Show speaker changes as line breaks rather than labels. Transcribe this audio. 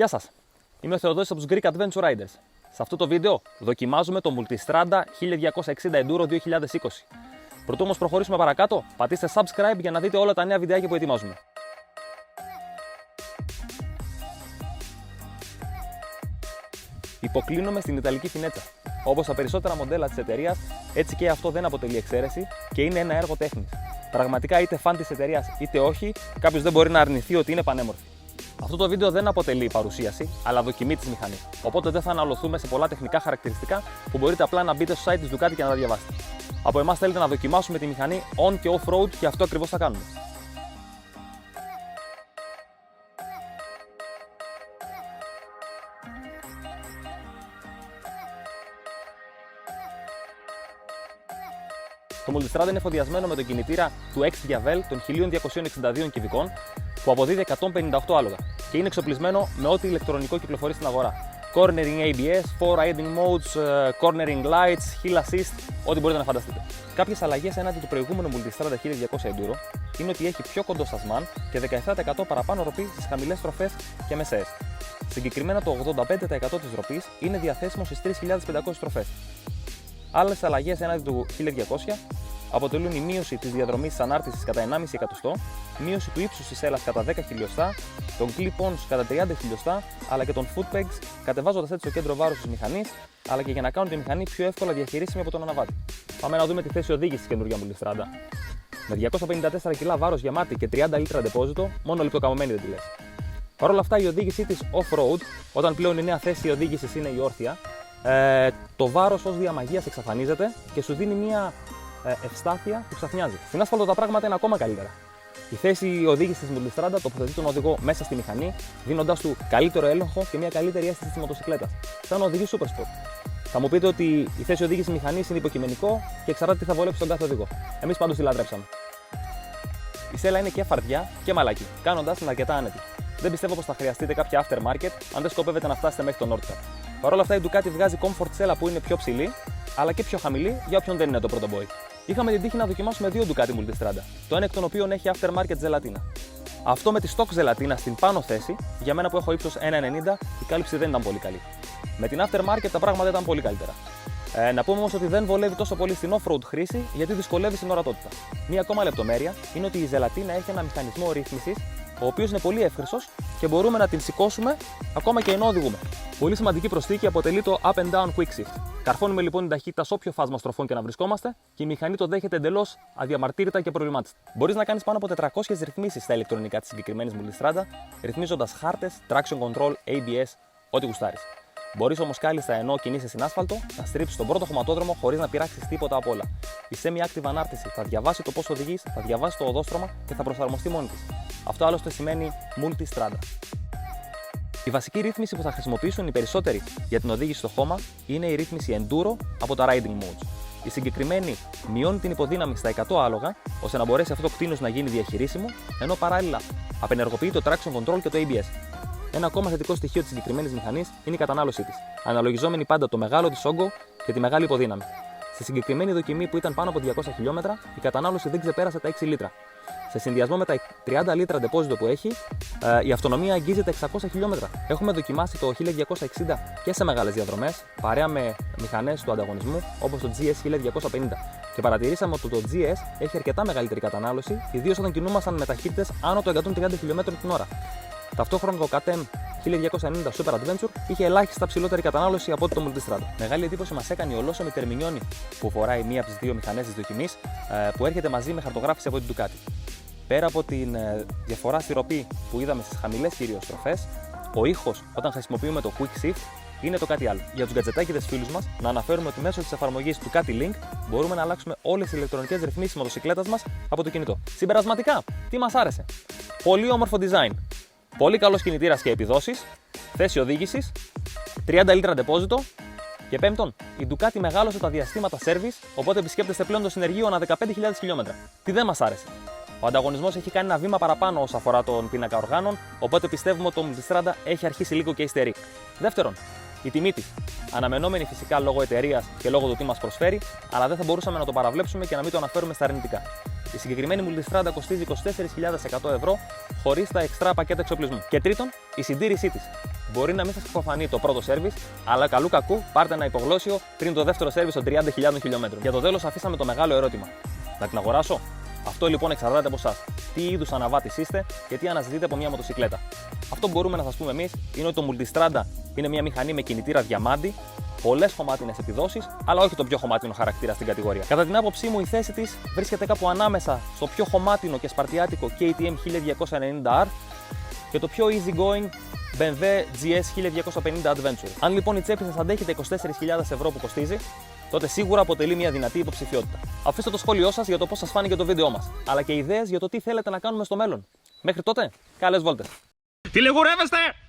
Γεια σας, είμαι ο Θεοδόσης από τους Greek Adventure Riders. Σε αυτό το βίντεο δοκιμάζουμε το Multistrada 1260 Enduro 2020. Πρωτού όμως προχωρήσουμε παρακάτω, πατήστε subscribe για να δείτε όλα τα νέα βιντεάκια που ετοιμάζουμε. Υποκλίνομαι στην Ιταλική Φινέτσα. Όπως τα περισσότερα μοντέλα της εταιρείας, έτσι και αυτό δεν αποτελεί εξαίρεση και είναι ένα έργο τέχνης. Πραγματικά, είτε φαν της εταιρείας είτε όχι, κάποιος δεν μπορεί να αρνηθεί ότι είναι πανέμορφη. Αυτό το βίντεο δεν αποτελεί παρουσίαση, αλλά δοκιμή της μηχανής. Οπότε δεν θα αναλωθούμε σε πολλά τεχνικά χαρακτηριστικά που μπορείτε απλά να μπείτε στο site της Ducati και να τα διαβάσετε. Από εμάς θέλετε να δοκιμάσουμε τη μηχανή on και off-road και αυτό ακριβώς θα κάνουμε. Το Multistrada είναι εφοδιασμένο με τον κινητήρα του X Diavel των 1262 κυβικών που αποδίδει 158 άλογα και είναι εξοπλισμένο με ό,τι ηλεκτρονικό κυκλοφορεί στην αγορά. Cornering ABS, 4 riding modes, cornering lights, hill assist, ό,τι μπορείτε να φανταστείτε. Κάποιες αλλαγές έναντι του προηγούμενου Multistrada 1200 Enduro είναι ότι έχει πιο κοντό σασμάν και 17% παραπάνω ροπή στις χαμηλές στροφές και μεσαίες. Συγκεκριμένα το 85% της ροπής είναι διαθέσιμο στις 3.500 στροφές. Άλλες αλλαγές έναντι του 1200 αποτελούν η μείωση της διαδρομής της ανάρτησης κατά 1,5 εκατοστό, μείωση του ύψους της σέλας κατά 10 χιλιοστά, των clip-ons κατά 30 χιλιοστά, αλλά και των foot pegs, κατεβάζοντας έτσι το κέντρο βάρους της μηχανής, αλλά και για να κάνουν τη μηχανή πιο εύκολα διαχειρίσιμη από τον αναβάτη. Πάμε να δούμε τη θέση οδήγησης της καινούργια Multistrada. Με 254 κιλά βάρος γεμάτη και 30 λίτρα ντεπόζιτο, μόνο λιπτοκαμωμένη δεν τη λες. Παρ' όλα αυτά, η οδήγησή της off-road, όταν πλέον η νέα θέση οδήγησης είναι η όρθια, το βάρος ως διαμαγείας εξαφανίζεται και σου δίνει μια ευστάθεια που ξαφνιάζει. Στην άσφαλτο τα πράγματα είναι ακόμα καλύτερα. Η θέση οδήγησης της Multistrada τοποθετεί τον οδηγό μέσα στη μηχανή, δίνοντάς του καλύτερο έλεγχο και μια καλύτερη αίσθηση της μοτοσυκλέτας. Σαν να οδηγεί super sport. Θα μου πείτε ότι η θέση οδήγησης μηχανής είναι υποκειμενικό και εξαρτάται τι θα βολέψει τον κάθε οδηγό. Εμείς πάντως τη λατρέψαμε. Η σέλα είναι και φαρδιά και μαλακή, κάνοντας την αρκετά άνετη. Δεν πιστεύω πως θα χρειαστείτε κάποια aftermarket αν δεν σκοπεύετε να φτάσετε μέχρι τον Nordcat. Παρ' όλα αυτά, η Ducati βγάζει comfort σέλα που είναι πιο ψηλή, αλλά και πιο χαμηλή για όποιον δεν είναι το πρώτο boy. Είχαμε την τύχη να δοκιμάσουμε δύο Ducati Multistrada, το ένα εκ των οποίων έχει aftermarket ζελατίνα. Αυτό με τη stock ζελατίνα στην πάνω θέση, για μένα που έχω ύψος 1,90, η κάλυψη δεν ήταν πολύ καλή. Με την aftermarket τα πράγματα ήταν πολύ καλύτερα. Να πούμε όμως ότι δεν βολεύει τόσο πολύ στην off-road χρήση, γιατί δυσκολεύει στην ορατότητα. Μία ακόμα λεπτομέρεια είναι ότι η ζελατίνα έχει ένα μηχανισμό ρύθμισης, ο οποίος είναι πολύ εύχρησος και μπορούμε να την σηκώσουμε ακόμα και ενώ οδηγούμε. Πολύ σημαντική προσθήκη αποτελεί το Up and Down Quick Shift. Καρφώνουμε λοιπόν την ταχύτητα σε όποιο φάσμα στροφών και να βρισκόμαστε και η μηχανή το δέχεται εντελώς αδιαμαρτύρητα και προβλημάτιστα. Μπορείς να κάνεις πάνω από 400 ρυθμίσεις στα ηλεκτρονικά της συγκεκριμένης Multistrada, ρυθμίζοντας χάρτες, traction control, ABS, ό,τι γουστάρεις. Μπορείς όμως κάλλιστα ενώ κινείσαι στην άσφαλτο να στρίψεις τον πρώτο χωματόδρομο χωρίς να πειράξεις τίποτα απ' όλα. Η semi-active ανάρτηση θα διαβάσει το πώς οδηγείς, θα διαβάσει το οδόστρωμα και θα προσαρμοστεί μόνη της. Αυτό άλλωστε σημαίνει Multistrada. Η βασική ρύθμιση που θα χρησιμοποιήσουν οι περισσότεροι για την οδήγηση στο χώμα είναι η ρύθμιση Enduro από τα Riding Modes. Η συγκεκριμένη μειώνει την υποδύναμη στα 100 άλογα, ώστε να μπορέσει αυτό το κτίνος να γίνει διαχειρίσιμο, ενώ παράλληλα απενεργοποιεί το traction control και το ABS. Ένα ακόμα θετικό στοιχείο της συγκεκριμένης μηχανής είναι η κατανάλωσή της, αναλογιζόμενη πάντα το μεγάλο της όγκο και τη μεγάλη υποδύναμη. Στη συγκεκριμένη δοκιμή που ήταν πάνω από 200 χιλιόμετρα, η κατανάλωση δεν ξεπέρασε τα 6 λίτρα. Σε συνδυασμό με τα 30 λίτρα ντεπόζιτο που έχει, η αυτονομία αγγίζει τα 600 χιλιόμετρα. Έχουμε δοκιμάσει το 1260 και σε μεγάλες διαδρομές, παρέα με μηχανές του ανταγωνισμού όπως το GS 1250. Και παρατηρήσαμε ότι το GS έχει αρκετά μεγαλύτερη κατανάλωση, ιδίως όταν κινούμασταν με ταχύτητες άνω των 130 χιλιόμετρων την ώρα. Ταυτόχρονα το KTM 1290 Super Adventure είχε ελάχιστα ψηλότερη κατανάλωση από το Multistrada. Μεγάλη εντύπωση μας έκανε η ολόσωμη τερμινιόνι που φοράει μία από τις δύο μηχανές της δοκιμής, που έρχεται μαζί με χαρτογράφηση από την Ducati. Πέρα από την διαφορά στη ροπή που είδαμε στις χαμηλές κυρίως στροφές, ο ήχος όταν χρησιμοποιούμε το Quick Shift είναι το κάτι άλλο. Για τους γκατζετάκηδες φίλους μας, να αναφέρουμε ότι μέσω της εφαρμογής του Ducati Link μπορούμε να αλλάξουμε όλες τις ηλεκτρονικές ρυθμίσεις μοτοσυκλέτας μας από το κινητό. Συμπερασματικά, τι μας άρεσε? Πολύ όμορφο design. Πολύ καλός κινητήρας και επιδόσεις, θέση οδήγησης, 30 λίτρα ντεπόζιτο και πέμπτον, η Ducati μεγάλωσε τα διαστήματα service, οπότε επισκέπτεστε πλέον το συνεργείο ανά 15.000 χιλιόμετρα. Τι δεν μας άρεσε? Ο ανταγωνισμός έχει κάνει ένα βήμα παραπάνω όσον αφορά τον πίνακα οργάνων, οπότε πιστεύουμε ότι το Multistrada έχει αρχίσει λίγο και υστερεί. Δεύτερον, η τιμή της. Αναμενόμενη φυσικά λόγω εταιρείας και λόγω του τι μας προσφέρει, αλλά δεν θα μπορούσαμε να το παραβλέψουμε και να μην το αναφέρουμε στα αρνητικά. Η συγκεκριμένη Multistrada κοστίζει 24.100 ευρώ, χωρίς τα εξτρά πακέτα εξοπλισμού. Και τρίτον, η συντήρησή της. Μπορεί να μην σας προφανεί το πρώτο σέρβις, αλλά καλού κακού πάρτε ένα υπογλώσιο πριν το δεύτερο σέρβις των 30.000 χιλιόμετρων. Για το τέλος, αφήσαμε το μεγάλο ερώτημα. Να την αγοράσω? Αυτό λοιπόν εξαρτάται από εσάς. Τι είδους αναβάτης είστε και τι αναζητείτε από μια μοτοσυκλέτα. Αυτό που μπορούμε να σας πούμε εμείς είναι ότι το Multistrada είναι μια μηχανή με κινητήρα διαμάντι, πολλές χωμάτινες επιδόσεις, αλλά όχι το πιο χωμάτινο χαρακτήρα στην κατηγορία. Κατά την άποψή μου, η θέση της βρίσκεται κάπου ανάμεσα στο πιο χωμάτινο και σπαρτιάτικο KTM 1290R και το πιο easygoing BMW GS 1250 Adventure. Αν λοιπόν η τσέπη σας αντέχει τα 24.000 ευρώ που κοστίζει, τότε σίγουρα αποτελεί μια δυνατή υποψηφιότητα. Αφήστε το σχόλιο σας για το πώς σας φάνηκε το βίντεο μας, αλλά και ιδέες για το τι θέλετε να κάνουμε στο μέλλον. Μέχρι τότε, καλές βόλτες!
Τι λιγουρεύεστε!